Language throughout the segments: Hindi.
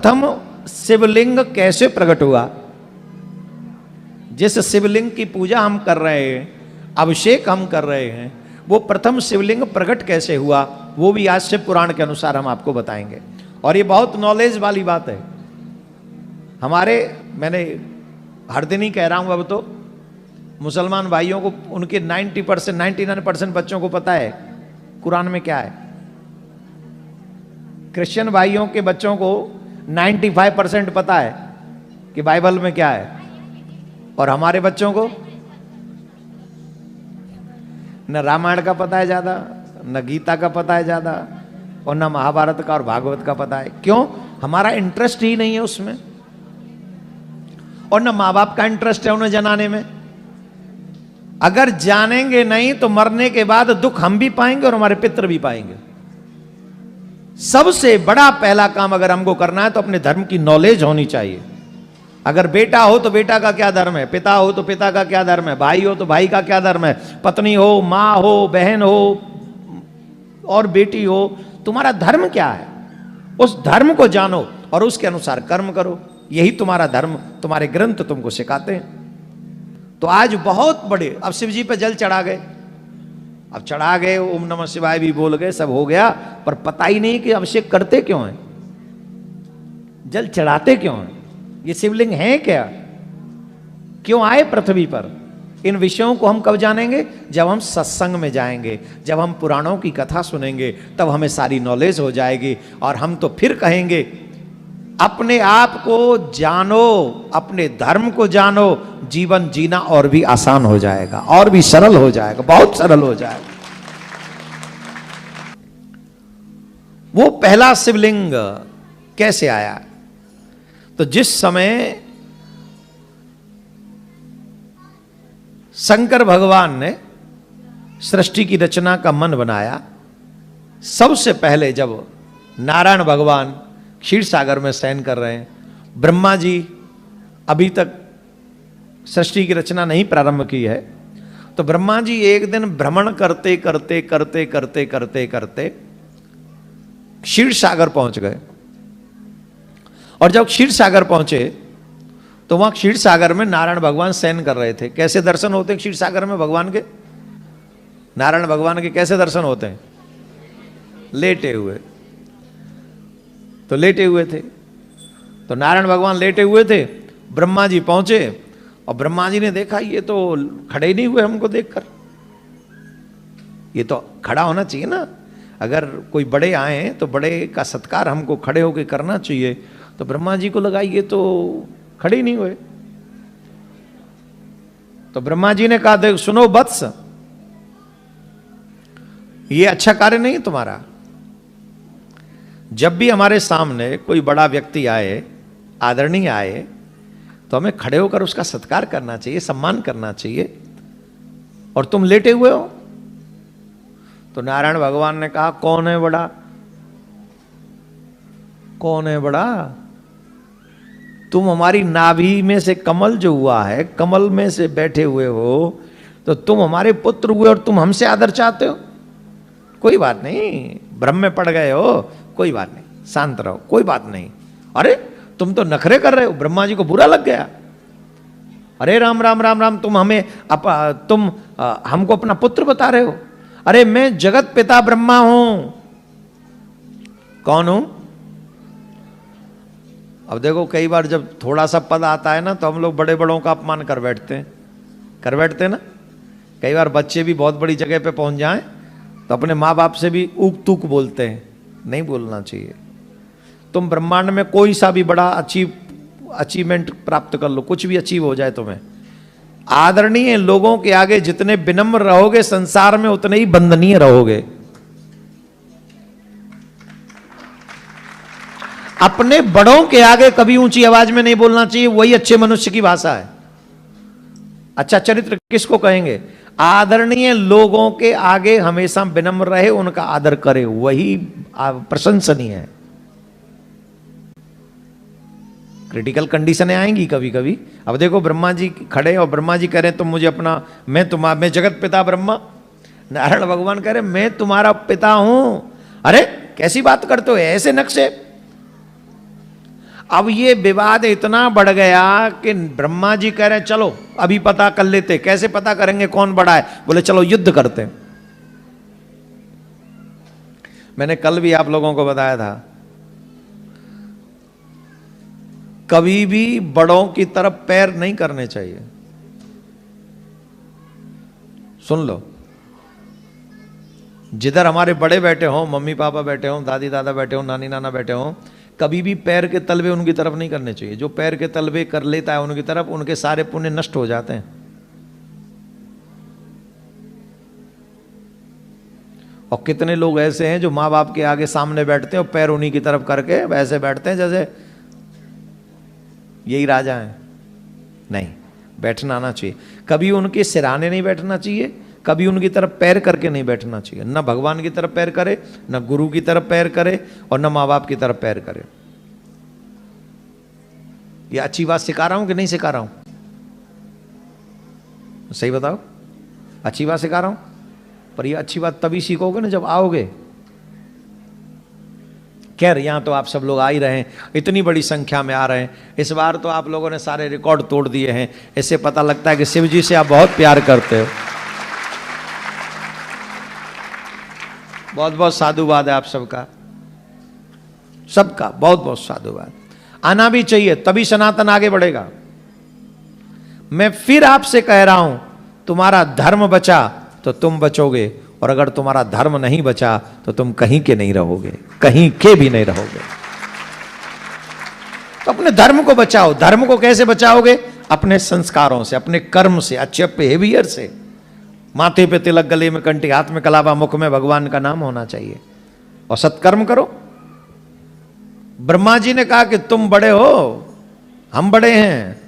प्रथम शिवलिंग कैसे प्रकट हुआ? जिस शिवलिंग की पूजा हम कर रहे हैं, अभिषेक हम कर रहे हैं, वो प्रथम शिवलिंग प्रकट कैसे हुआ, वो भी आज से पुराण के अनुसार हम आपको बताएंगे। और ये बहुत नॉलेज वाली बात है। मैंने हर दिन ही कह रहा हूं, अब तो मुसलमान भाइयों को उनके 90% 99% बच्चों को पता है कुरान में क्या है। क्रिश्चियन भाइयों के बच्चों को 95% पता है कि बाइबल में क्या है, और हमारे बच्चों को न रामायण का पता है ज्यादा, न गीता का पता है ज्यादा, और न महाभारत का और भागवत का पता है। क्यों? हमारा इंटरेस्ट ही नहीं है उसमें, और न माँ बाप का इंटरेस्ट है उन्हें जनाने में। अगर जानेंगे नहीं तो मरने के बाद दुख हम भी पाएंगे और हमारे पितर भी पाएंगे। सबसे बड़ा पहला काम अगर हमको करना है तो अपने धर्म की नॉलेज होनी चाहिए। अगर बेटा हो तो बेटा का क्या धर्म है, पिता हो तो पिता का क्या धर्म है, भाई हो तो भाई का क्या धर्म है, पत्नी हो, माँ हो, बहन हो और बेटी हो, तुम्हारा धर्म क्या है, उस धर्म को जानो और उसके अनुसार कर्म करो। यही तुम्हारा धर्म, तुम्हारे ग्रंथ तुमको सिखाते हैं। तो आज बहुत बड़े, अब शिव जी पे जल चढ़ा गए, अब चढ़ा गए, ओम नमः शिवाय भी बोल गए, सब हो गया, पर पता ही नहीं कि अभिषेक करते क्यों हैं, जल चढ़ाते क्यों हैं, ये शिवलिंग है क्या, क्यों आए पृथ्वी पर। इन विषयों को हम कब जानेंगे? जब हम सत्संग में जाएंगे, जब हम पुराणों की कथा सुनेंगे, तब हमें सारी नॉलेज हो जाएगी। और हम तो फिर कहेंगे अपने आप को जानो, अपने धर्म को जानो, जीवन जीना और भी आसान हो जाएगा, और भी सरल हो जाएगा, बहुत सरल हो जाएगा। वो पहला शिवलिंग कैसे आया? तो जिस समय शंकर भगवान ने सृष्टि की रचना का मन बनाया, सबसे पहले जब नारायण भगवान क्षीर सागर में शयन कर रहे हैं, ब्रह्मा जी अभी तक सृष्टि की रचना नहीं प्रारंभ की है, तो ब्रह्मा जी एक दिन भ्रमण करते करते करते करते करते करते क्षीर सागर पहुंच गए। और जब क्षीर सागर पहुंचे तो वहां क्षीर सागर में नारायण भगवान शयन कर रहे थे। कैसे दर्शन होते हैं क्षीर सागर में भगवान के? नारायण भगवान के कैसे दर्शन होते हैं? लेटे हुए। तो लेटे हुए थे, तो नारायण भगवान लेटे हुए थे, ब्रह्मा जी पहुंचे, और ब्रह्मा जी ने देखा ये तो खड़े ही नहीं हुए हमको देखकर, ये तो खड़ा होना चाहिए ना, अगर कोई बड़े आए तो बड़े का सत्कार हमको खड़े होकर करना चाहिए। तो ब्रह्मा जी को लगा ये तो खड़े ही नहीं हुए। तो ब्रह्मा जी ने कहा देख सुनो वत्स, ये अच्छा कार्य नहीं तुम्हारा। जब भी हमारे सामने कोई बड़ा व्यक्ति आए, आदरणीय आए, तो हमें खड़े होकर उसका सत्कार करना चाहिए, सम्मान करना चाहिए, और तुम लेटे हुए हो। तो नारायण भगवान ने कहा कौन है बड़ा, कौन है बड़ा? तुम हमारी नाभि में से कमल जो हुआ है, कमल में से बैठे हुए हो, तो तुम हमारे पुत्र हुए और तुम हमसे आदर चाहते हो? कोई बात नहीं, भ्रम में पड़ गए हो, कोई बात नहीं, शांत रहो, कोई बात नहीं। अरे तुम तो नखरे कर रहे हो। ब्रह्मा जी को बुरा लग गया। अरे राम राम राम राम, तुम हमें तुम हमको अपना पुत्र बता रहे हो? अरे मैं जगत पिता ब्रह्मा हूं। कौन हूं? अब देखो कई बार जब थोड़ा सा पद आता है ना, तो हम लोग बड़े बड़ों का अपमान कर बैठते हैं ना। कई बार बच्चे भी बहुत बड़ी जगह पे पहुंच जाएं तो अपने माँ बाप से भी ऊक तूक बोलते हैं, नहीं बोलना चाहिए। तुम ब्रह्मांड में कोई सा भी बड़ा अचीवमेंट प्राप्त कर लो, कुछ भी अचीव हो जाए तुम्हें, आदरणीय लोगों के आगे जितने विनम्र रहोगे संसार में उतने ही वंदनीय रहोगे। अपने बड़ों के आगे कभी ऊंची आवाज में नहीं बोलना चाहिए, वही अच्छे मनुष्य की भाषा है। अच्छा चरित्र किसको कहेंगे? आदरणीय लोगों के आगे हमेशा विनम्र रहे, उनका आदर करे, वही प्रशंसनीय है। क्रिटिकल कंडीशनें आएंगी कभी कभी। अब देखो ब्रह्मा जी खड़े और ब्रह्मा जी कह रहे तुम मुझे अपना, मैं जगत पिता ब्रह्मा। नारायण भगवान कह रहे मैं तुम्हारा पिता हूं। अरे कैसी बात करते हो, ऐसे नक्शे? अब ये विवाद इतना बढ़ गया कि ब्रह्मा जी कह रहे हैं चलो अभी पता कर लेते। कैसे पता करेंगे कौन बड़ा है? बोले चलो युद्ध करते हैं। मैंने कल भी आप लोगों को बताया था, कभी भी बड़ों की तरफ पैर नहीं करने चाहिए। सुन लो, जिधर हमारे बड़े बैठे हों, मम्मी पापा बैठे हों, दादी दादा बैठे हों, नानी नाना बैठे हों, कभी भी पैर के तलवे उनकी तरफ नहीं करने चाहिए। जो पैर के तलवे कर लेता है उनकी तरफ, उनके सारे पुण्य नष्ट हो जाते हैं। और कितने लोग ऐसे हैं जो माँ बाप के आगे सामने बैठते हैं और पैर उन्हीं की तरफ करके वैसे बैठते हैं जैसे यही राजा हैं। नहीं, बैठना आना चाहिए। कभी उनके सिराने नहीं बैठना चाहिए, कभी उनकी तरफ पैर करके नहीं बैठना चाहिए। न भगवान की तरफ पैर करे, न गुरु की तरफ पैर करे, और न माँ बाप की तरफ पैर करे। ये अच्छी बात सिखा रहा हूं कि नहीं सिखा रहा हूं? सही बताओ, अच्छी बात सिखा रहा हूं? पर ये अच्छी बात तभी सीखोगे ना जब आओगे। खैर, यहां तो आप सब लोग आ ही रहे हैं, इतनी बड़ी संख्या में आ रहे हैं। इस बार तो आप लोगों ने सारे रिकॉर्ड तोड़ दिए हैं। इससे पता लगता है कि शिव जी से आप बहुत प्यार करते हो। बहुत बहुत साधुवाद है आप सबका, सबका बहुत बहुत साधुवाद। आना भी चाहिए, तभी सनातन आगे बढ़ेगा। मैं फिर आपसे कह रहा हूं, तुम्हारा धर्म बचा तो तुम बचोगे, और अगर तुम्हारा धर्म नहीं बचा तो तुम कहीं के नहीं रहोगे, कहीं के भी नहीं रहोगे। तो अपने धर्म को बचाओ। धर्म को कैसे बचाओगे? अपने संस्कारों से, अपने कर्म से, अच्छे बिहेवियर से। माथे पे तिलक, गले में कंठी, हाथ में कलावा, मुख में भगवान का नाम होना चाहिए, और सत्कर्म करो। ब्रह्मा जी ने कहा कि तुम बड़े हो, हम बड़े हैं,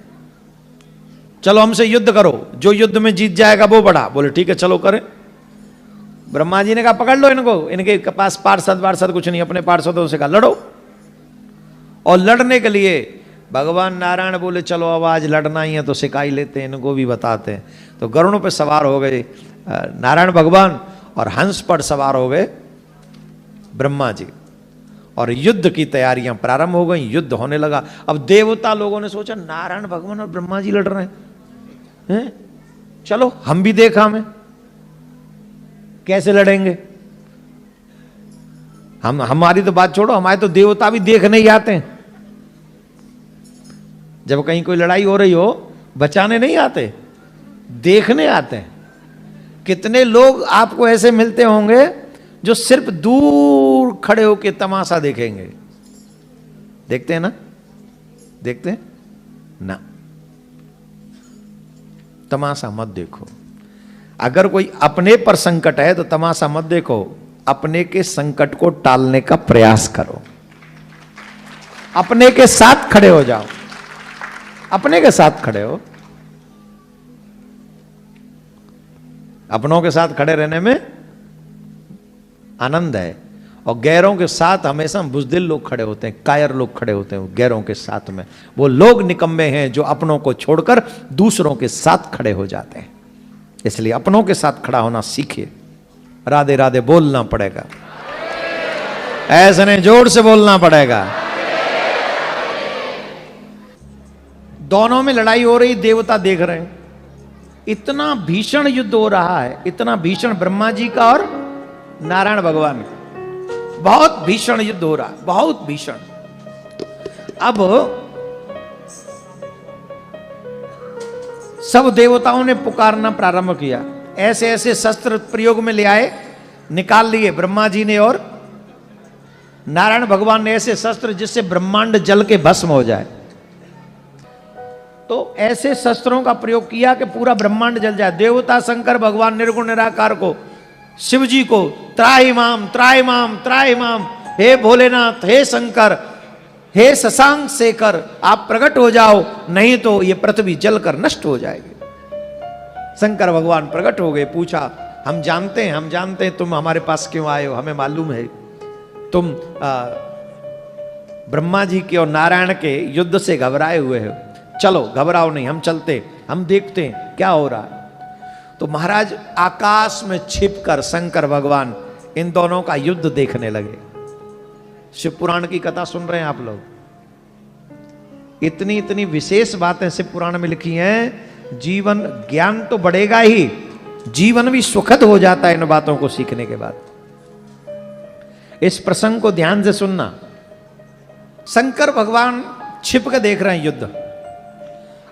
चलो हमसे युद्ध करो, जो युद्ध में जीत जाएगा वो बड़ा। बोले ठीक है चलो करें। ब्रह्मा जी ने कहा पकड़ लो इनको, इनके पास पार्षद वार्षद कुछ नहीं, अपने पार्षदों से कहा लड़ो। और लड़ने के लिए भगवान नारायण बोले चलो अब आज लड़ना ही है तो सिखाई लेते हैं, इनको भी बताते हैं। तो गरुड़ों पे सवार हो गए नारायण भगवान, और हंस पर सवार हो गए ब्रह्मा जी, और युद्ध की तैयारियां प्रारंभ हो गई। युद्ध होने लगा। अब देवता लोगों ने सोचा नारायण भगवान और ब्रह्मा जी लड़ रहे हैं, चलो हम भी देखा, हमें कैसे लड़ेंगे। हमारी तो बात छोड़ो, हमारे तो देवता भी देखने ही आते हैं। जब कहीं कोई लड़ाई हो रही हो, बचाने नहीं आते, देखने आते हैं। कितने लोग आपको ऐसे मिलते होंगे जो सिर्फ दूर खड़े होकर तमाशा देखेंगे। देखते हैं ना? देखते हैं ना? तमाशा मत देखो। अगर कोई अपने पर संकट है तो तमाशा मत देखो, अपने के संकट को टालने का प्रयास करो। अपने के साथ खड़े हो जाओ, अपने के साथ खड़े हो। अपनों के साथ खड़े रहने में आनंद है, और गैरों के साथ हमेशा बुज़दिल लोग खड़े होते हैं, कायर लोग खड़े होते हैं गैरों के साथ में। वो लोग निकम्मे हैं जो अपनों को छोड़कर दूसरों के साथ खड़े हो जाते हैं। इसलिए अपनों के साथ खड़ा होना सीखिए। राधे राधे बोलना पड़ेगा, ऐसे नहीं जोर से बोलना पड़ेगा। दोनों में लड़ाई हो रही, देवता देख रहे हैं। इतना भीषण युद्ध हो रहा है, इतना भीषण, ब्रह्मा जी का और नारायण भगवान का बहुत भीषण युद्ध हो रहा है, बहुत भीषण। अब सब देवताओं ने पुकारना प्रारंभ किया, ऐसे ऐसे शस्त्र प्रयोग में ले आए, निकाल लिए ब्रह्मा जी ने और नारायण भगवान ने ऐसे शस्त्र जिससे ब्रह्मांड जल के भस्म हो जाए। तो ऐसे शस्त्रों का प्रयोग किया कि पूरा ब्रह्मांड जल जाए। देवता शंकर भगवान निर्गुण निराकार को, शिव जी को त्राहिमाम त्राहिमाम त्राहिमाम, हे भोलेनाथ, हे शंकर, हे शशांक शेखर, आप प्रकट हो जाओ, नहीं तो ये पृथ्वी जलकर नष्ट हो जाएगी। शंकर भगवान प्रकट हो गए। पूछा, हम जानते हैं तुम हमारे पास क्यों आए हो, हमें मालूम है तुम ब्रह्मा जी के और नारायण के युद्ध से घबराए हुए हो। चलो घबराओ नहीं, हम चलते, हम देखते हैं क्या हो रहा है। तो महाराज आकाश में छिपकर शंकर भगवान इन दोनों का युद्ध देखने लगे। शिव पुराण की कथा सुन रहे हैं आप लोग? इतनी इतनी विशेष बातें शिव पुराण में लिखी हैं। जीवन ज्ञान तो बढ़ेगा ही, जीवन भी सुखद हो जाता है इन बातों को सीखने के बाद। इस प्रसंग को ध्यान से सुनना। शंकर भगवान छिप के देख रहे हैं युद्ध।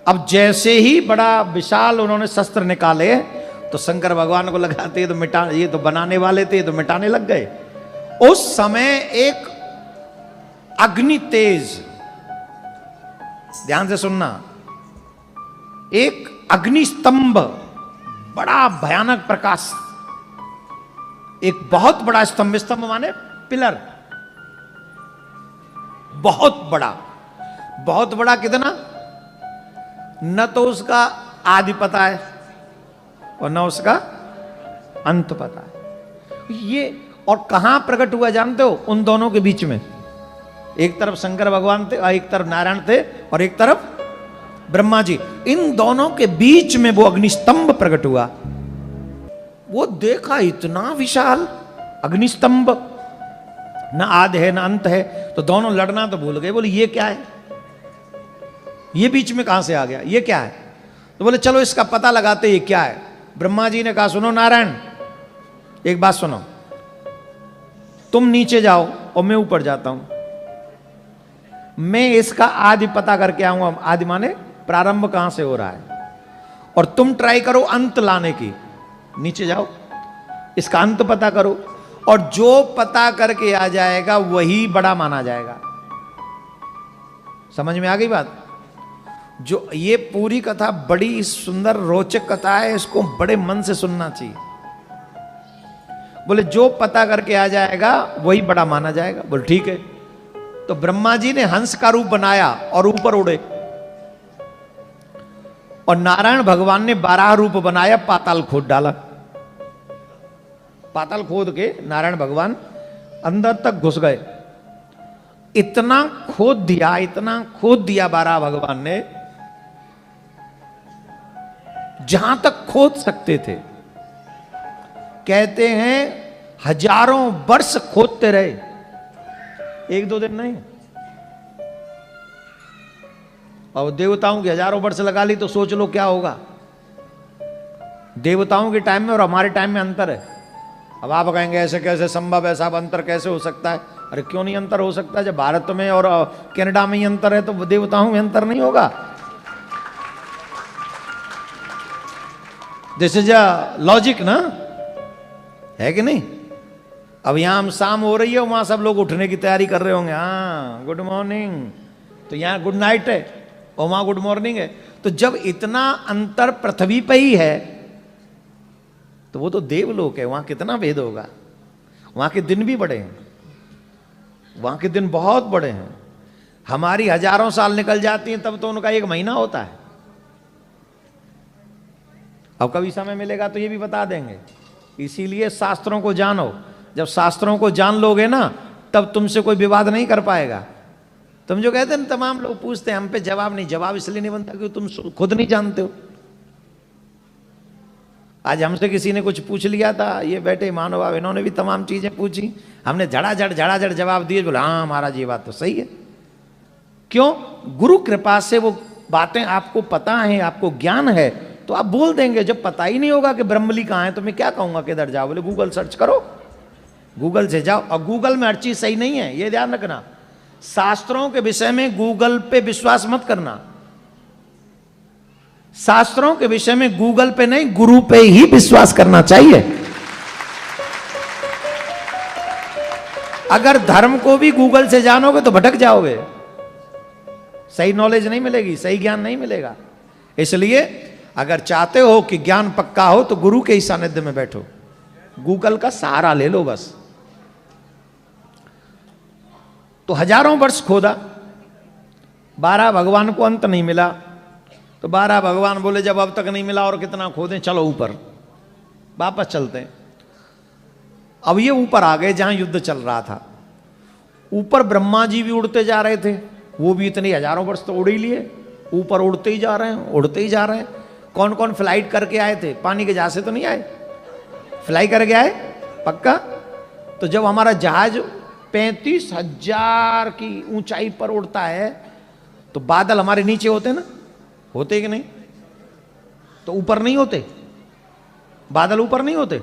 अब जैसे ही बड़ा विशाल उन्होंने शस्त्र निकाले तो शंकर भगवान को लगाते तो ये तो बनाने वाले थे, तो मिटाने लग गए। उस समय एक अग्नि तेज, ध्यान से सुनना, एक अग्नि स्तंभ, बड़ा भयानक प्रकाश, एक बहुत बड़ा स्तंभ, स्तंभ माने पिलर, बहुत बड़ा। बहुत बड़ा कितना? न तो उसका आदि पता है और न उसका अंत पता है। ये और कहां प्रकट हुआ जानते हो? उन दोनों के बीच में। एक तरफ शंकर भगवान थे और एक तरफ नारायण थे और एक तरफ ब्रह्मा जी। इन दोनों के बीच में वो अग्निस्तंभ प्रकट हुआ। वो देखा इतना विशाल अग्निस्तंभ, न आदि है न अंत है, तो दोनों लड़ना तो भूल गए। बोले ये क्या है, ये बीच में कहां से आ गया, ये क्या है? तो बोले चलो इसका पता लगाते ये क्या है। ब्रह्मा जी ने कहा सुनो नारायण, एक बात सुनो, तुम नीचे जाओ और मैं ऊपर जाता हूं। मैं इसका आदि पता करके आऊंगा। आदि माने प्रारंभ कहां से हो रहा है, और तुम ट्राई करो अंत लाने की। नीचे जाओ, इसका अंत पता करो, और जो पता करके आ जाएगा वही बड़ा माना जाएगा। समझ में आ गई बात? जो ये पूरी कथा बड़ी सुंदर रोचक कथा है, इसको बड़े मन से सुनना चाहिए। बोले जो पता करके आ जाएगा वही बड़ा माना जाएगा। बोले ठीक है। तो ब्रह्मा जी ने हंस का रूप बनाया और ऊपर उड़े, और नारायण भगवान ने 12 रूप बनाया, पाताल खोद डाला। पाताल खोद के नारायण भगवान अंदर तक घुस गए। इतना खोद दिया, इतना खोद दिया 12 भगवान ने, जहां तक खोद सकते थे। कहते हैं हजारों वर्ष खोदते रहे, 1-2 दिन नहीं। और देवताओं की हजारों वर्ष लगा ली तो सोच लो क्या होगा। देवताओं के टाइम में और हमारे टाइम में अंतर है। अब आप कहेंगे ऐसे कैसे संभव है साहब, अंतर कैसे हो सकता है? अरे क्यों नहीं अंतर हो सकता? जब भारत में और कनाडा में ही अंतर है तो देवताओं में अंतर नहीं होगा? दिस इज अ लॉजिक ना, है कि नहीं? अब यहां हम शाम हो रही है, वहां सब लोग उठने की तैयारी कर रहे होंगे, हाँ गुड मॉर्निंग, तो यहां गुड नाइट है और वहां गुड मॉर्निंग है। तो जब इतना अंतर पृथ्वी पे ही है तो वो तो देवलोक है, वहां कितना भेद होगा। वहां के दिन भी बड़े हैं, वहां के दिन बहुत बड़े हैं। हमारी हजारों साल निकल जाती हैं, तब तो उनका 1 महीना होता है। अब कभी समय मिलेगा तो ये भी बता देंगे। इसीलिए शास्त्रों को जानो। जब शास्त्रों को जान लोगे ना, तब तुमसे कोई विवाद नहीं कर पाएगा। तुम जो कहते हैं ना, तमाम लोग पूछते हैं हम पे जवाब नहीं, जवाब इसलिए नहीं बनता क्योंकि तुम खुद नहीं जानते हो। आज हमसे किसी ने कुछ पूछ लिया था, ये बैठे महानुभाव इन्होंने भी तमाम चीजें पूछी, हमने झड़ाझड़ जवाब दिए। बोला हाँ महाराज ये बात तो सही है। क्यों? गुरु कृपा से वो बातें आपको पता है, आपको ज्ञान है, तो आप बोल देंगे। जब पता ही नहीं होगा कि ब्रह्मली कहाँ है तो मैं क्या कहूंगा किधर जाओ? बोले गूगल सर्च करो, गूगल से जाओ। और गूगल में हर चीज सही नहीं है, ये ध्यान रखना। शास्त्रों के विषय में गूगल पे विश्वास मत करना। शास्त्रों के विषय में गूगल पे नहीं, गुरु पे ही विश्वास करना चाहिए। अगर धर्म को भी गूगल से जानोगे तो भटक जाओगे, सही नॉलेज नहीं मिलेगी, सही ज्ञान नहीं मिलेगा। इसलिए अगर चाहते हो कि ज्ञान पक्का हो तो गुरु के ही सानिध्य में बैठो, गूगल का सहारा ले लो बस। तो हजारों वर्ष खोदा, 12 भगवान को अंत नहीं मिला। तो 12 भगवान बोले जब अब तक नहीं मिला और कितना खोदें, चलो ऊपर वापस चलते हैं। अब ये ऊपर आ गए जहां युद्ध चल रहा था। ऊपर ब्रह्मा जी भी उड़ते जा रहे थे, वो भी इतने हजारों वर्ष तो उड़ ही लिए, ऊपर उड़ते ही जा रहे हैं, उड़ते ही जा रहे हैं। कौन कौन फ्लाइट करके आए थे? पानी के जहाज से तो नहीं आए, फ्लाई करके आए पक्का। तो जब हमारा जहाज 35,000 की ऊंचाई पर उड़ता है तो तो बादल हमारे नीचे होते ना, होते कि नहीं? तो ऊपर नहीं होते? बादल ऊपर नहीं होते?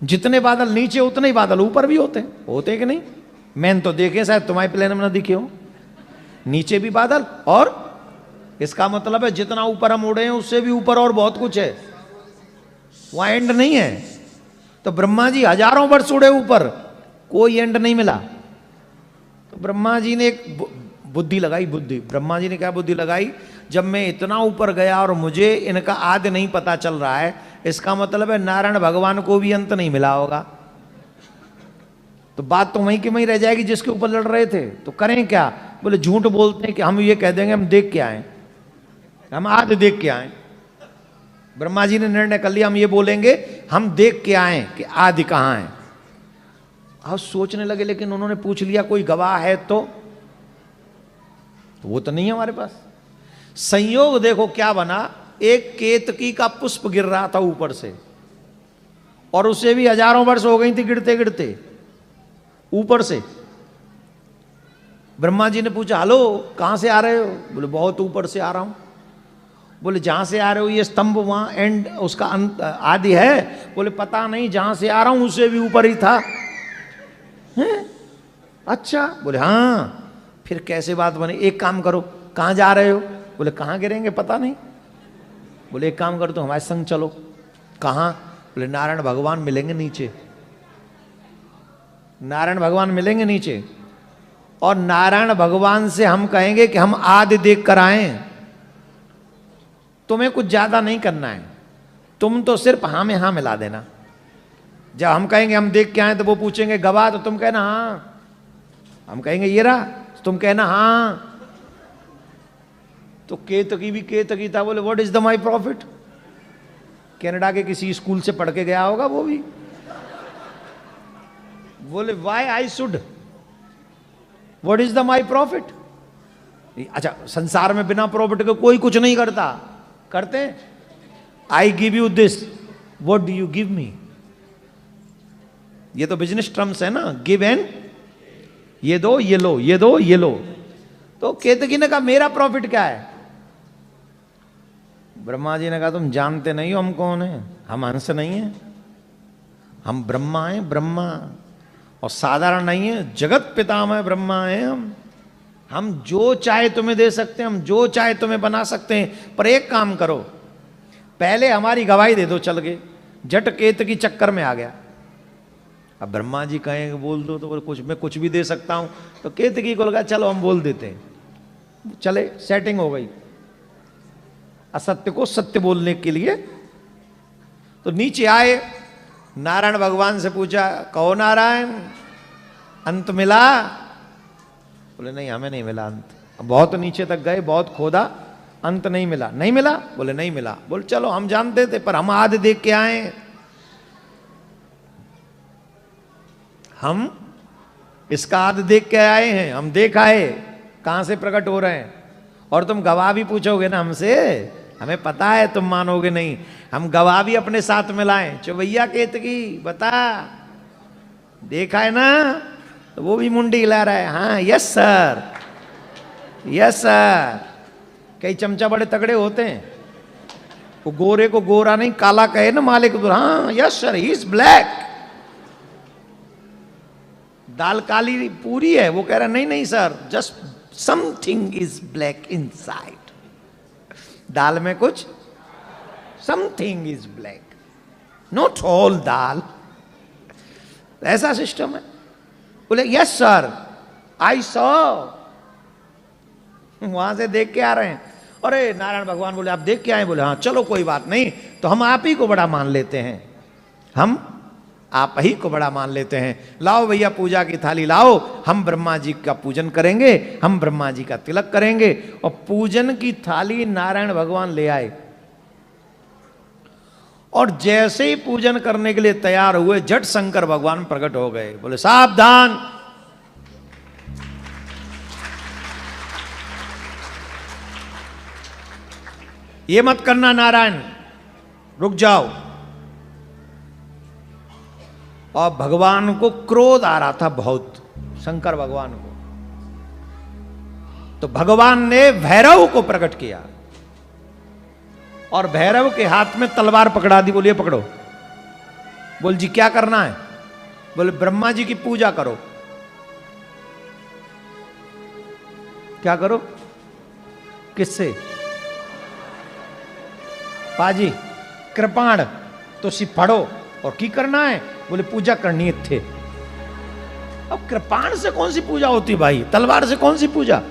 जितने बादल नीचे उतने ही बादल ऊपर भी होते कि नहीं? मैंने तो देखे, शायद तुम्हारे प्लेन में ना दिखे हो। नीचे भी बादल, और इसका मतलब है जितना ऊपर हम उड़े हैं उससे भी ऊपर और बहुत कुछ है, वहां एंड नहीं है। तो ब्रह्मा जी हजारों वर्ष उड़े ऊपर, कोई एंड नहीं मिला। तो ब्रह्मा जी ने एक बुद्धि लगाई, ब्रह्मा जी ने क्या बुद्धि लगाई, जब मैं इतना ऊपर गया और मुझे इनका आदि नहीं पता चल रहा है, इसका मतलब है नारायण भगवान को भी अंत नहीं मिला होगा। तो बात तो वहीं की वहीं रह जाएगी जिसके ऊपर लड़ रहे थे। तो करें क्या? बोले झूठ बोलते हैं कि हम ये कह देंगे हम देख के आए, हम आदि देख के आए। ब्रह्मा जी ने निर्णय कर लिया, हम ये बोलेंगे हम देख के आए कि आदि कहां है। अब सोचने लगे, लेकिन उन्होंने पूछ लिया कोई गवाह है तो वो तो नहीं है हमारे पास। संयोग देखो क्या बना, एक केतकी का पुष्प गिर रहा था ऊपर से, और उसे भी हजारों वर्ष हो गई थी गिरते गिरते ऊपर से। ब्रह्मा जी ने पूछा, हेलो कहां से आ रहे हो? बोले बहुत ऊपर से आ रहा हूं। बोले जहां से आ रहे हो ये स्तंभ वहां एंड उसका अंत आदि है? बोले पता नहीं, जहां से आ रहा हूं उससे भी ऊपर ही था। हैं? अच्छा। बोले हाँ। फिर कैसे बात बनी? एक काम करो, कहां जा रहे हो? बोले कहां गिरेंगे पता नहीं। बोले एक काम करो, तो हमारे संग चलो। कहां? बोले नारायण भगवान मिलेंगे नीचे, नारायण भगवान मिलेंगे नीचे, और नारायण भगवान से हम कहेंगे कि हम आदि देख कर आए। तुम्हें कुछ ज्यादा नहीं करना है, तुम तो सिर्फ हाँ में हाँ मिला देना। जब हम कहेंगे हम देख के आए तो वो पूछेंगे गवाह, तो तुम कहना हाँ। हम कहेंगे ये रहा, तुम कहना हाँ। तो केतकी भी केतकी था। बोले what is the my profit? Canada के किसी स्कूल से पढ़ के गया होगा वो भी। बोले why I should, what is the my profit? अच्छा, संसार में बिना प्रॉफिट के कोई कुछ नहीं करता, करते? I give you this, what do you give me? ये तो बिजनेस टर्म्स है ना, गिव एंड, ये दो ये लो, ये दो ये लो। तो केतकी ने कहा मेरा प्रॉफिट क्या है? ब्रह्मा जी ने कहा तुम जानते नहीं हो हम कौन है, हम हंस नहीं है, हम ब्रह्मा हैं, ब्रह्मा। और साधारण नहीं है, जगत पितामह ब्रह्मा हैं हम जो चाहे तुम्हें दे सकते हैं, हम जो चाहे तुम्हें बना सकते हैं, पर एक काम करो, पहले हमारी गवाही दे दो। चल गए, जट केतकी चक्कर में आ गया। अब ब्रह्मा जी कहेंगे बोल दो, तो कुछ मैं कुछ भी दे सकता हूं। तो केतकी को लगा चलो हम बोल देते हैं। चले, सेटिंग हो गई असत्य को सत्य बोलने के लिए। तो नीचे आए, नारायण भगवान से पूछा कहो नारायण अंत मिला? बोले नहीं हमें नहीं मिला अंत। बहुत नीचे तक गए, बहुत खोदा, अंत नहीं मिला। नहीं मिला? बोले नहीं मिला। बोले चलो हम जानते थे, पर हम आदि देख के आए, हम इसका आदि देख के आए हैं, हम देख आए कहां से प्रकट हो रहे हैं। और तुम गवाह भी पूछोगे ना हमसे, हमें पता है तुम मानोगे नहीं, हम गवाह भी अपने साथ मिलाएं। चौबैया केतकी बता, देखा है ना? तो वो भी मुंडी हिला रहा है, हाँ यस सर, यस सर। कई चमचा बड़े तगड़े होते हैं, वो गोरे को गोरा नहीं काला कहे ना मालिक, हाँ yes sir he is black. दाल काली पूरी है, वो कह रहा नहीं नहीं sir, just something is black inside. दाल में कुछ, something is black, not all dal. ऐसा सिस्टम है। बोले यस सर आई सॉ, वहां से देख के आ रहे हैं। अरे नारायण भगवान बोले आप देख के आए? बोले हाँ। चलो कोई बात नहीं, तो हम आप ही को बड़ा मान लेते हैं, हम आप ही को बड़ा मान लेते हैं। लाओ भैया पूजा की थाली लाओ, हम ब्रह्मा जी का पूजन करेंगे, हम ब्रह्मा जी का तिलक करेंगे। और पूजन की थाली नारायण भगवान ले आए, और जैसे ही पूजन करने के लिए तैयार हुए, जट शंकर भगवान प्रकट हो गए। बोले सावधान, ये मत करना नारायण, रुक जाओ। और भगवान को क्रोध आ रहा था बहुत, शंकर भगवान को। तो भगवान ने भैरव को प्रकट किया और भैरव के हाथ में तलवार पकड़ा दी। बोलिए पकड़ो। बोल जी क्या करना है? बोले ब्रह्मा जी की पूजा करो। क्या करो? किससे? पाजी कृपाण तो सी पढ़ो। और की करना है? बोले पूजा करनी है थे। अब कृपाण से कौन सी पूजा होती भाई? तलवार से कौन सी पूजा?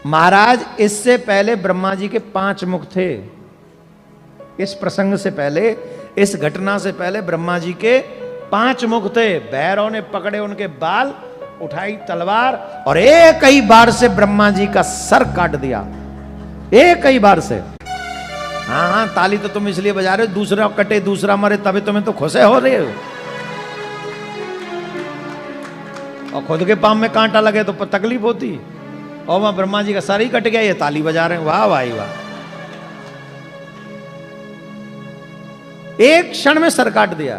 महाराज इससे पहले ब्रह्मा जी के 5 मुख थे। इस प्रसंग से पहले, इस घटना से पहले ब्रह्मा जी के 5 मुख थे। भैरव ने पकड़े उनके बाल, उठाई तलवार और एक ही बार से ब्रह्मा जी का सर काट दिया। एक ही बार से। हाँ हाँ, ताली तो तुम इसलिए बजा रहे हो, दूसरा कटे दूसरा मरे तभी तुम्हें तो खुशे हो रहे हो। और खुद के पांव में कांटा लगे तो तकलीफ होती। और वहां ब्रह्मा जी का सर ही कट गया, ये ताली बजा रहे हैं। वाह भाई वाह। एक क्षण में सर काट दिया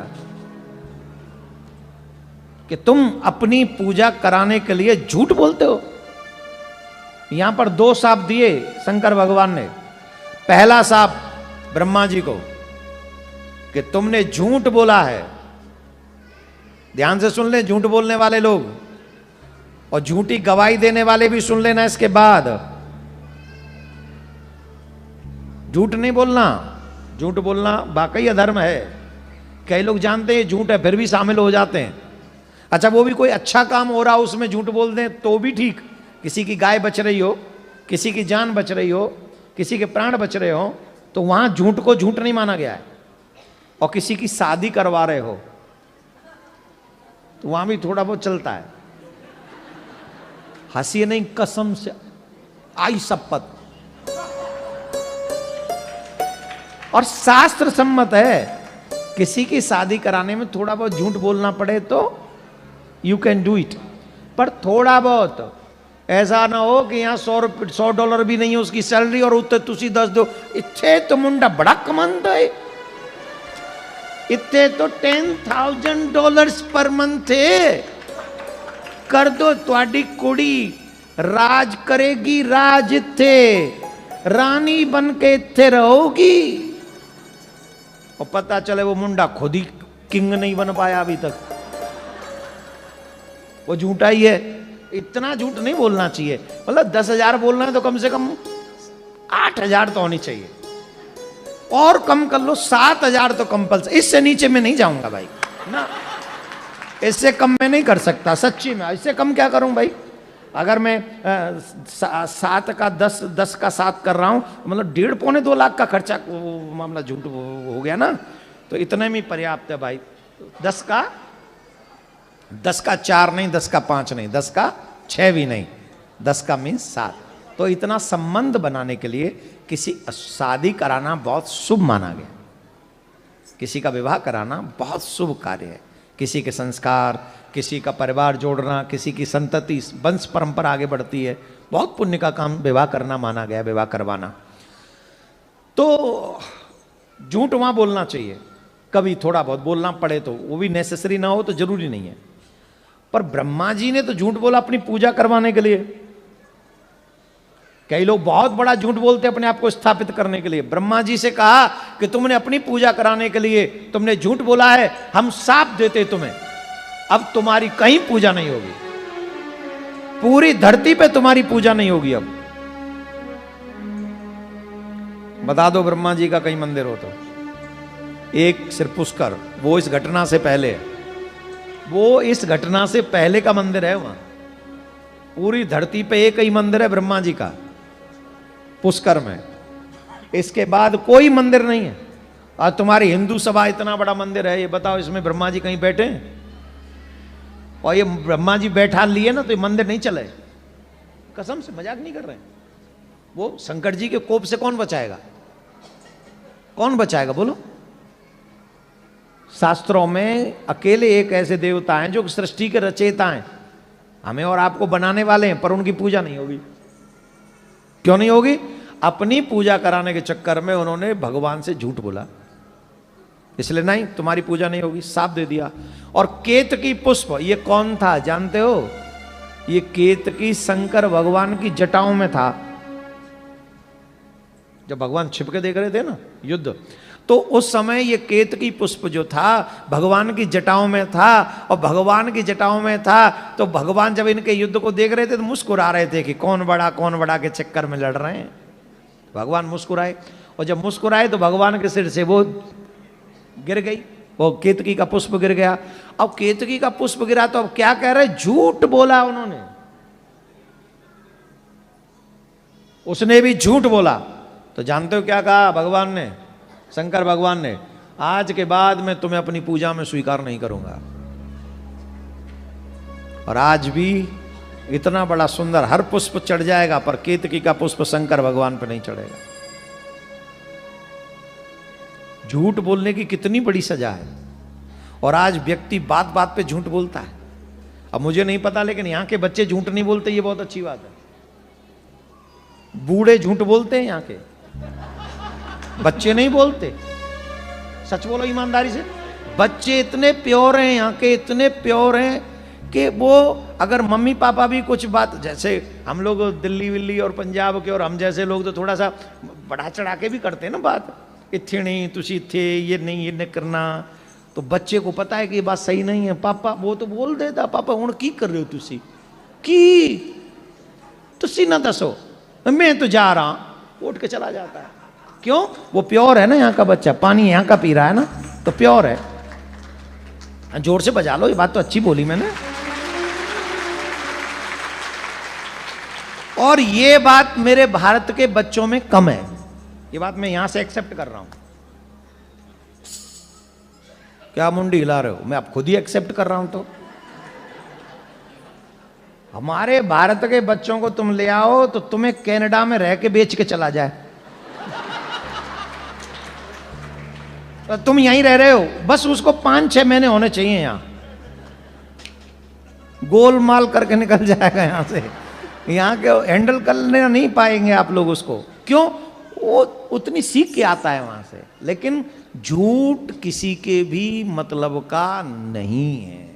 कि तुम अपनी पूजा कराने के लिए झूठ बोलते हो। यहां पर 2 शाप दिए शंकर भगवान ने। पहला शाप ब्रह्मा जी को कि तुमने झूठ बोला है। ध्यान से सुन ले झूठ बोलने वाले लोग, और झूठी गवाही देने वाले भी सुन लेना। इसके बाद झूठ नहीं बोलना। झूठ बोलना वाकई अधर्म है। कई लोग जानते हैं झूठ है फिर भी शामिल हो जाते हैं। अच्छा वो भी कोई अच्छा काम हो रहा हो उसमें झूठ बोल दें तो भी ठीक। किसी की गाय बच रही हो, किसी की जान बच रही हो, किसी के प्राण बच रहे हो, तो वहां झूठ को झूठ नहीं माना गया है। और किसी की शादी करवा रहे हो तो वहां भी थोड़ा बहुत चलता है। हंसी नहीं, कसम से आई शपथ। और शास्त्र सम्मत है किसी की शादी कराने में थोड़ा बहुत झूठ बोलना पड़े तो यू कैन डू इट। पर थोड़ा बहुत, ऐसा ना हो कि यहां $100 भी नहीं है उसकी सैलरी और उत्ते तुसी 10 दो। इतने तो मुंडा बड़ा कमांदा है। इतने तो $10,000 पर मंथ है। कर दो, ਤੁਹਾਡੀ कुड़ी राज करेगी, राज इत्थे रानी बन के इत्थे रहोगी। और पता चले वो मुंडा खुद ही किंग नहीं बन पाया अभी तक, वो झूठा ही है। इतना झूठ नहीं बोलना चाहिए। मतलब 10,000 बोलना है तो कम से कम 8,000 तो होनी चाहिए। और कम कर लो 7,000 तो कंपल्सरी। इससे नीचे मैं नहीं जाऊंगा भाई ना, इससे कम मैं नहीं कर सकता सच्ची में। इससे कम क्या करूं भाई? अगर मैं 7 का 10 का 7 कर रहा हूं, मतलब 1.5-2 लाख का खर्चा मामला झूठ हो गया ना, तो इतने में पर्याप्त है भाई। 10 का 4 नहीं, 10 का 5 नहीं, 10 का 6 भी नहीं, 10 का मीन्स 7। तो इतना संबंध बनाने के लिए किसी शादी कराना बहुत शुभ माना गया। किसी का विवाह कराना बहुत शुभ कार्य है। किसी के संस्कार, किसी का परिवार जोड़ना, किसी की संतति वंश परंपरा आगे बढ़ती है। बहुत पुण्य का काम विवाह करना माना गया, विवाह करवाना। तो झूठ वहां बोलना चाहिए। कभी थोड़ा बहुत बोलना पड़े तो, वो भी नेसेसरी ना हो तो जरूरी नहीं है। पर ब्रह्मा जी ने तो झूठ बोला अपनी पूजा करवाने के लिए। कई लोग बहुत बड़ा झूठ बोलते हैं अपने आप को स्थापित करने के लिए। ब्रह्मा जी से कहा कि तुमने अपनी पूजा कराने के लिए तुमने झूठ बोला है, हम शाप देते तुम्हें, अब तुम्हारी कहीं पूजा नहीं होगी, पूरी धरती पे तुम्हारी पूजा नहीं होगी। अब बता दो ब्रह्मा जी का कहीं मंदिर हो तो। एक सिर्फ पुष्कर, वो इस घटना से पहले, वो इस घटना से पहले का मंदिर है। वहां पूरी धरती पे एक ही मंदिर है ब्रह्मा जी का, पुष्कर में। इसके बाद कोई मंदिर नहीं है। और तुम्हारी हिंदू सभा इतना बड़ा मंदिर है, ये बताओ इसमें ब्रह्मा जी कहीं बैठे हैं? और ये ब्रह्मा जी बैठा लिए ना तो ये मंदिर नहीं चले। कसम से, मजाक नहीं कर रहे हैं। वो शंकर जी के कोप से कौन बचाएगा? कौन बचाएगा बोलो? शास्त्रों में अकेले एक ऐसे देवता हैं जो सृष्टि के रचयिता हैं, हमें और आपको बनाने वाले हैं, पर उनकी पूजा नहीं होगी। क्यों नहीं होगी? अपनी पूजा कराने के चक्कर में उन्होंने भगवान से झूठ बोला, इसलिए नहीं, तुम्हारी पूजा नहीं होगी, साफ दे दिया। और केतकी पुष्प, ये कौन था जानते हो? ये केतकी शंकर भगवान की जटाओं में था। जब भगवान छिप के देख रहे थे ना युद्ध, तो उस समय ये केतकी पुष्प जो था भगवान की जटाओं में था, और भगवान की जटाओं में था तो भगवान जब इनके युद्ध को देख रहे थे तो मुस्कुरा रहे थे कि कौन बड़ा के चक्कर में लड़ रहे हैं। भगवान मुस्कुराए, और जब मुस्कुराए तो भगवान के सिर से वो गिर गई, वो केतकी का पुष्प गिर गया। अब केतकी का पुष्प गिरा तो अब क्या कह रहे, झूठ बोला उन्होंने, उसने भी झूठ बोला। तो जानते हो क्या कहा भगवान ने, शंकर भगवान ने, आज के बाद मैं तुम्हें अपनी पूजा में स्वीकार नहीं करूंगा। और आज भी इतना बड़ा सुंदर हर पुष्प चढ़ जाएगा, पर केतकी का पुष्प शंकर भगवान पर नहीं चढ़ेगा। झूठ बोलने की कितनी बड़ी सजा है। और आज व्यक्ति बात बात पे झूठ बोलता है। अब मुझे नहीं पता, लेकिन यहां के बच्चे झूठ नहीं बोलते, ये बहुत अच्छी बात है। बूढ़े झूठ बोलते हैं, यहां के बच्चे नहीं बोलते। सच बोलो ईमानदारी से, बच्चे इतने प्योर हैं यहाँ के, इतने प्योर हैं कि वो अगर मम्मी पापा भी कुछ बात, जैसे हम लोग दिल्ली विल्ली और पंजाब के और हम जैसे लोग तो थोड़ा सा बढ़ा चढ़ा के भी करते हैं ना बात, इत्थे नहीं तुसी इत्थे, ये नहीं करना। तो बच्चे को पता है कि ये बात सही नहीं है, पापा वो तो बोल देता, पापा हुण की कर रहे हो तुसी ना दसो, मैं तो जा रहा, उठ के चला जाता है। क्यों? वो प्योर है ना, यहाँ का बच्चा पानी यहाँ का पी रहा है ना, तो प्योर है। जोर से बजा लो, ये बात तो अच्छी बोली मैंने। और ये बात मेरे भारत के बच्चों में कम है, ये बात मैं यहां से एक्सेप्ट कर रहा हूं। क्या मुंडी हिला रहे हो? मैं आप खुद ही एक्सेप्ट कर रहा हूं। तो हमारे भारत के बच्चों को तुम ले आओ तो तुम्हें कनाडा में रह के बेच के चला जाए, तो तुम यहीं रह रहे हो, बस उसको 5-6 महीने होने चाहिए यहां, गोलमाल करके निकल जाएगा यहां से। यहां के हैंडल करने नहीं पाएंगे आप लोग उसको। क्यों? वो उतनी सीख के आता है वहां से। लेकिन झूठ किसी के भी मतलब का नहीं है।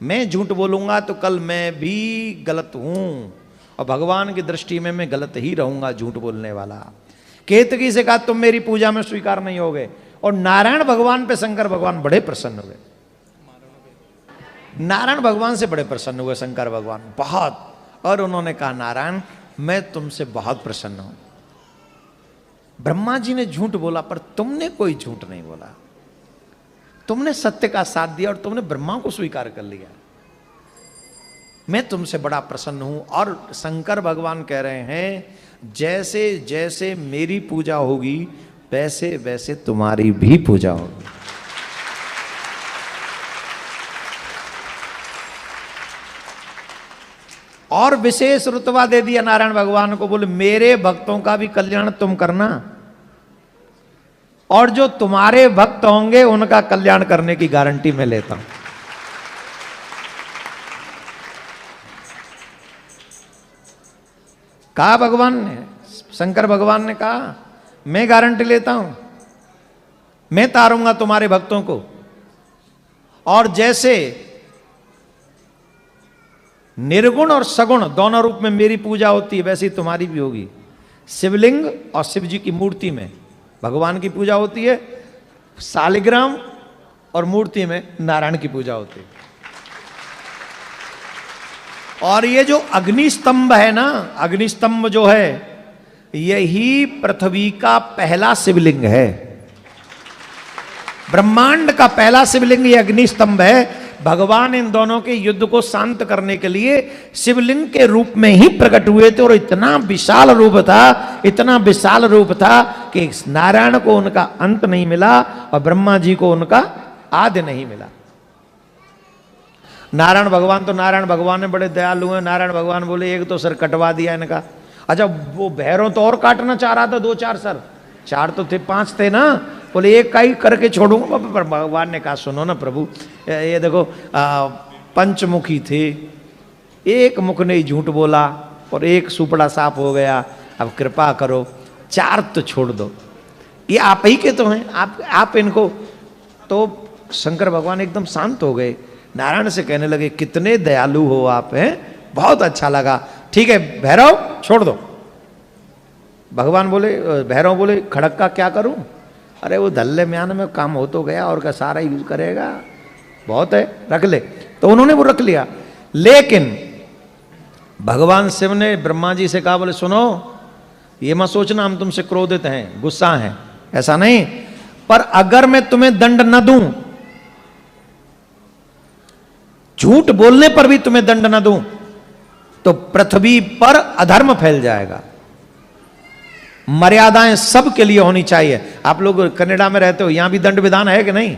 मैं झूठ बोलूंगा तो कल मैं भी गलत हूं, और भगवान की दृष्टि में मैं गलत ही रहूंगा, झूठ बोलने वाला। केतकी से कहा तुम मेरी पूजा में स्वीकार नहीं होगे, और नारायण भगवान पे शंकर भगवान बड़े प्रसन्न हुए। नारायण भगवान से बड़े प्रसन्न हुए शंकर भगवान, बहुत। और उन्होंने कहा नारायण मैं तुमसे बहुत प्रसन्न हूं। ब्रह्मा जी ने झूठ बोला पर तुमने कोई झूठ नहीं बोला, तुमने सत्य का साथ दिया और तुमने ब्रह्मा को स्वीकार कर लिया। मैं तुमसे बड़ा प्रसन्न हूं। और शंकर भगवान कह रहे हैं जैसे जैसे मेरी पूजा होगी वैसे वैसे तुम्हारी भी पूजा होगी। और विशेष रुतबा दे दिया नारायण भगवान को, बोले मेरे भक्तों का भी कल्याण तुम करना, और जो तुम्हारे भक्त होंगे उनका कल्याण करने की गारंटी मैं लेता हूं। कहा भगवान ने, शंकर भगवान ने कहा मैं गारंटी लेता हूं, मैं तारूंगा तुम्हारे भक्तों को। और जैसे निर्गुण और सगुण दोनों रूप में मेरी पूजा होती है वैसी तुम्हारी भी होगी। शिवलिंग और शिव जी की मूर्ति में भगवान की पूजा होती है, शालिग्राम और मूर्ति में नारायण की पूजा होती है। और ये जो अग्नि स्तंभ है ना, अग्नि स्तंभ जो है यही पृथ्वी का पहला शिवलिंग है। ब्रह्मांड का पहला शिवलिंग ये अग्नि स्तंभ है। भगवान इन दोनों के युद्ध को शांत करने के लिए शिवलिंग के रूप में ही प्रकट हुए थे, और इतना विशाल रूप था, इतना विशाल रूप था कि नारायण को उनका अंत नहीं मिला और ब्रह्मा जी को उनका आदि नहीं मिला। नारायण भगवान ने बड़े दयालु हैं। नारायण भगवान बोले एक तो सर कटवा दिया इनका। अच्छा वो भैरव तो और काटना चाह रहा था, 2-4 सर, 4 तो थे, 5 थे ना, बोले एक का ही करके छोड़ूंगा। पर भगवान ने कहा सुनो ना प्रभु, ये देखो पंचमुखी थे, एक मुख ने झूठ बोला और एक सुपड़ा साफ हो गया, अब कृपा करो 4 तो छोड़ दो, ये आप ही के तो हैं, आप इनको। तो शंकर भगवान एकदम शांत हो गए, नारायण से कहने लगे कितने दयालु हो आप हैं, बहुत अच्छा लगा, ठीक है भैरव छोड़ दो। भगवान बोले, भैरव बोले खड़क का क्या करूं? अरे वो धल्ले म्यान में काम हो तो गया, और का सारा यूज करेगा, बहुत है, रख ले। तो उन्होंने वो रख लिया। लेकिन भगवान शिव ने ब्रह्मा जी से कहा, बोले सुनो ये मत सोचना हम तुमसे क्रोधित हैं, गुस्सा हैं, ऐसा नहीं, पर अगर मैं तुम्हें दंड न दूं, झूठ बोलने पर भी तुम्हें दंड न दूं, तो पृथ्वी पर अधर्म फैल जाएगा। मर्यादाएं सबके लिए होनी चाहिए। आप लोग कनाडा में रहते हो, यहां भी दंड विधान है कि नहीं?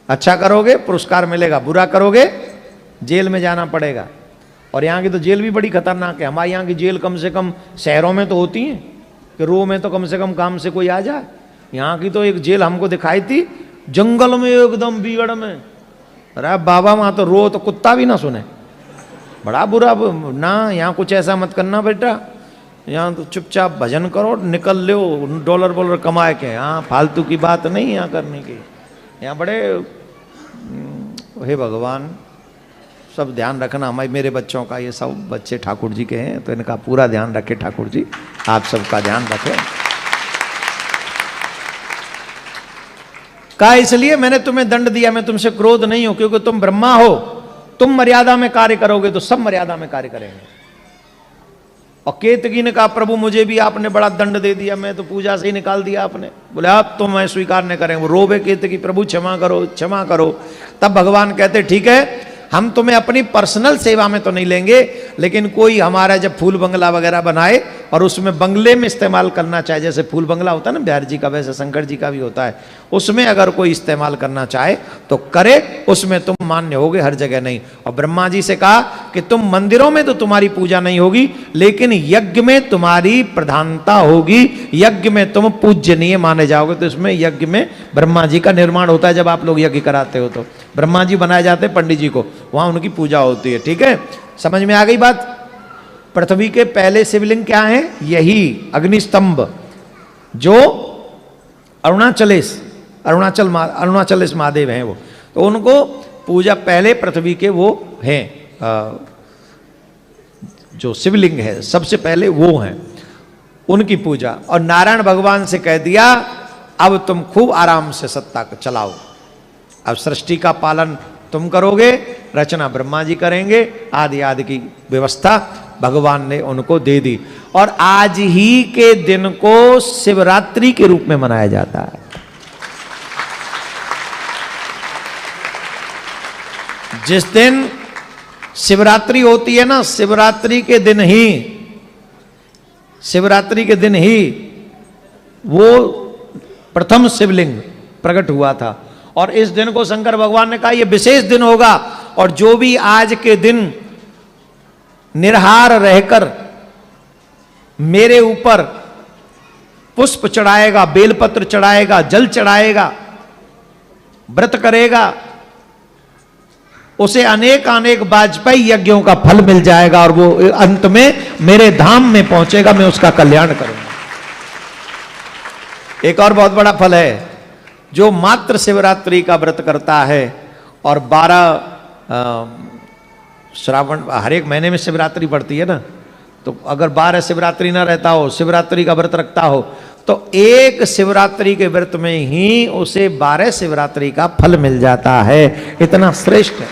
अच्छा करोगे पुरस्कार मिलेगा, बुरा करोगे जेल में जाना पड़ेगा। और यहाँ की तो जेल भी बड़ी खतरनाक है। हमारे यहाँ की जेल कम से कम शहरों में तो होती है कि रो में तो कम से कम काम से कोई आ जाए। यहाँ की तो एक जेल हमको दिखाई थी जंगल में, एकदम बीगड़ में। अरे बाबा वहाँ तो रो तो कुत्ता भी ना सुने, बड़ा बुरा ना। यहाँ कुछ ऐसा मत करना बेटा, यहाँ तो चुपचाप भजन करो, निकल लो डॉलर वॉलर कमा के। यहाँ फालतू की बात नहीं यहाँ करने की। यहाँ बड़े हे भगवान सब ध्यान रखना। हमारे मेरे बच्चों का, ये सब बच्चे ठाकुर जी के हैं, तो इनका पूरा ध्यान रखे ठाकुर जी, आप सबका ध्यान रखें। कहा इसलिए मैंने तुम्हें दंड दिया, मैं तुमसे क्रोध नहीं हूं, क्योंकि तुम ब्रह्मा हो, तुम मर्यादा में कार्य करोगे तो सब मर्यादा में कार्य करेंगे। और केतकी ने कहा प्रभु मुझे भी आपने बड़ा दंड दे दिया, मैं तो पूजा से ही निकाल दिया आपने। बोले आप तो मैं स्वीकार नहीं करें। वो रोबे केतकी प्रभु क्षमा करो क्षमा करो। तब भगवान कहते ठीक है, हम तुम्हें अपनी पर्सनल सेवा में तो नहीं लेंगे, लेकिन कोई हमारा जब फूल बंगला वगैरह बनाए और उसमें बंगले में इस्तेमाल करना चाहे, जैसे फूल बंगला होता है ना बिहार जी का, वैसे शंकर जी का भी होता है, उसमें अगर कोई इस्तेमाल करना चाहे तो करे, उसमें तुम मान्य होगे, हर जगह नहीं। और ब्रह्मा जी से कहा कि तुम मंदिरों में तो तुम्हारी पूजा नहीं होगी, लेकिन यज्ञ में तुम्हारी प्रधानता होगी, यज्ञ में तुम पूजनीय माने जाओगे। तो इसमें यज्ञ में ब्रह्मा जी का निर्माण होता है। जब आप लोग यज्ञ कराते हो तो ब्रह्मा जी बनाए जाते हैं पंडित जी को, वहां उनकी पूजा होती है। ठीक है, समझ में आ गई बात? पृथ्वी के पहले शिवलिंग क्या है? यही अग्निस्तंभ, जो अरुणाचलेश महादेव हैं वो, तो उनको पूजा पहले पृथ्वी के वो हैं, जो शिवलिंग है सबसे पहले वो हैं, उनकी पूजा। और नारायण भगवान से कह दिया अब तुम खूब आराम से सत्ता चलाओ, अब सृष्टि का पालन तुम करोगे, रचना ब्रह्मा जी करेंगे, आदि आदि की व्यवस्था भगवान ने उनको दे दी। और आज ही के दिन को शिवरात्रि के रूप में मनाया जाता है। जिस दिन शिवरात्रि होती है ना, शिवरात्रि के दिन ही वो प्रथम शिवलिंग प्रकट हुआ था। और इस दिन को शंकर भगवान ने कहा यह विशेष दिन होगा, और जो भी आज के दिन निरहार रहकर मेरे ऊपर पुष्प चढ़ाएगा, बेलपत्र चढ़ाएगा, जल चढ़ाएगा, व्रत करेगा, उसे अनेक अनेक वाजपेयी यज्ञों का फल मिल जाएगा, और वो अंत में मेरे धाम में पहुंचेगा, मैं उसका कल्याण करूंगा। एक और बहुत बड़ा फल है, जो मात्र शिवरात्रि का व्रत करता है और 12 श्रावण, हर एक महीने में शिवरात्रि पड़ती है ना, तो अगर 12 शिवरात्रि ना रहता हो, शिवरात्रि का व्रत रखता हो, तो एक शिवरात्रि के व्रत में ही उसे 12 शिवरात्रि का फल मिल जाता है। इतना श्रेष्ठ है।